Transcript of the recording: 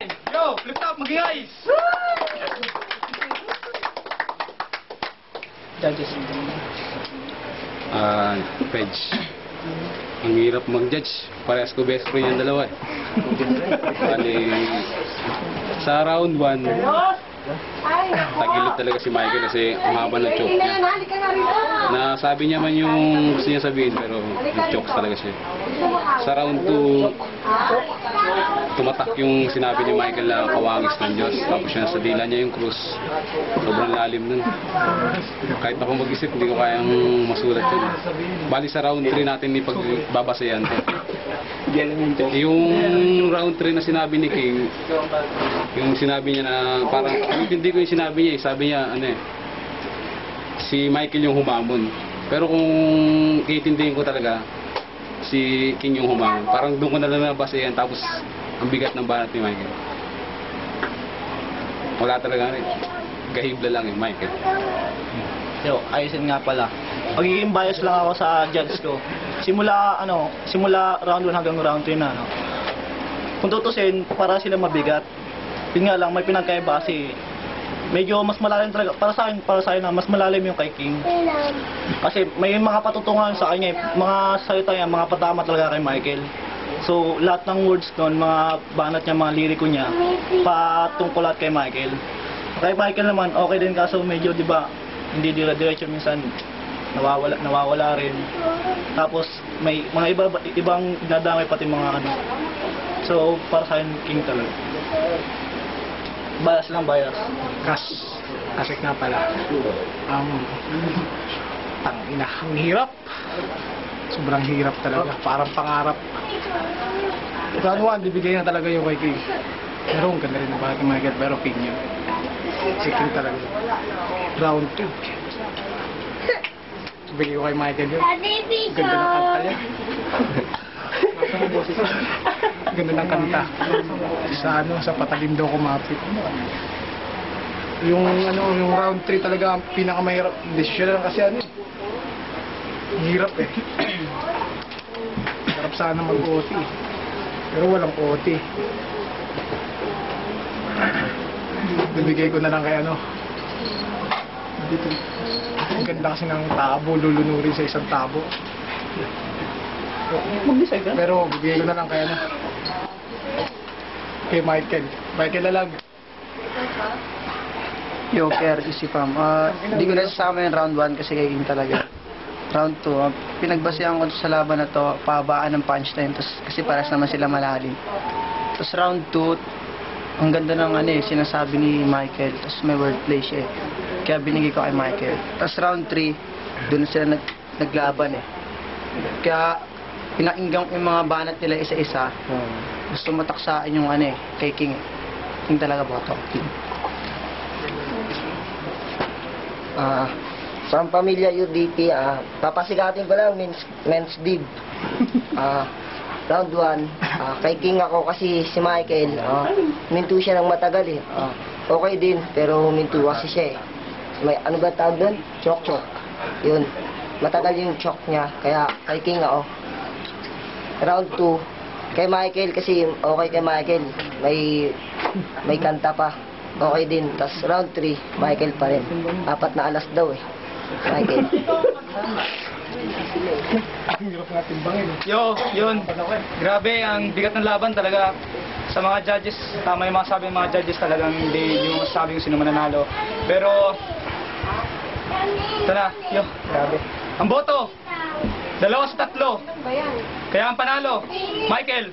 Yo, lift up, mag-ingay! Judges. Page. Ang hirap mag-judge. Parehas ko best friend yung dalawa eh. Bali, sa round 1, tagilid talaga si Michael kasi ang haba ng choke niya. Nasabi niya man yung gusto niya sabihin pero chokes talaga siya. Sa round 2, tumatak yung sinabi ni Michael na kawangis ng Diyos. Tapos siya sa dila niya yung krus. Sobrang lalim nun. Kahit ako mag-isip, hindi ko kayang masulat yun. Bali sa round 3 natin ipagbabasayan to. Yung round 3 na sinabi ni King, yung sinabi niya na parang, hindi ko yung sinabi niya eh. Sabi niya, ano eh, si Michael yung humamon. Pero kung iintindihin ko talaga, si King yung humamon. Parang doon ko na lang nabasayan, tapos ang bigat ng banat ni Michael. Wala talaga rin. Gahibla lang yung Michael. Yo, ayusin nga pala. Magiging bias lang ako sa judge ko. Simula round 1 hanggang round 3 na, no. Kung tutusin, para sila mabigat. Yun nga lang, may pinagkaiba kasi medyo mas malalim talaga para sa akin na mas malalim yung kay King. Kasi may mga patutungan sa kanya, mga salita niya, mga patama talaga kay Michael. So, lahat ng words doon, mga banat niya, mga liriko niya, patungkol lahat kay Michael. Kay Michael naman, okay din kaso medyo, di ba, hindi dire-diretso minsan nawawala rin. Tapos may mga ibang dinadamay pati mga ano. So, para sa akin, King talaga. Bias lang, bias. Kasi nga pala, tangina, ang hirap. Sobrang hirap talaga, parang pangarap. Round 1, bibigay na talaga yung kay King. Pero ang ganda rin ng bakit Michael, pero King yun. Si King talaga. Round 2. Bibigay ko kay Michael yun. Ganda ng kanta niya. Ganda ng kanta. Sa patalim daw kumapit. Yung round 3 talaga ang pinakamahirap. Desisyon lang kasi hirap eh. Harap sana mag-OT. Pero walang OT. Bibigay ko na lang kay dito. Ang ganda kasi ng tabo, lulunurin sa isang tabo. Mag-decide ka? Pero bibigay ko na lang kay kay Michael. Michael na lang. Joker, isipam. Hindi ko nasasama yung round 1 kasi kay King talaga. Round 2, pinagbasihan ko sa laban na to, pahabaan ng punchline, kasi paras naman sila malalim. Tapos round 2, ang ganda ng sinasabi ni Michael, tapos may wordplay siya eh. Kaya binigay ko kay Michael. Tapos round 3, doon sila naglaban eh. Kaya pinakinggan ko yung mga banat nila isa-isa. Gusto mataksain yung kay King eh. King talaga boto. King. Sa pamilya UDT, papasikatin ko lang men's dib. Round 1, kay King ako kasi si Michael, minto siya ng matagal eh. Okay din, pero minto kasi siya eh. May ano ba tawag doon? Chok. Yun. Matagal yung chok niya, kaya kay King ako. Round 2, kay Michael kasi okay kay Michael. May kanta pa. Okay din. Tapos round 3, Michael pa rin. 4 na alas daw eh. Michael. Ang hirap nga timbangin eh. Yo, yun. Grabe, ang bigat ng laban talaga. Sa mga judges, tama yung mga sabi ng mga judges talagang hindi yung masasabi yung sino mananalo. Pero, ito na, yo, grabe. Ang boto, 2 sa 3. Kaya ang panalo, Michael.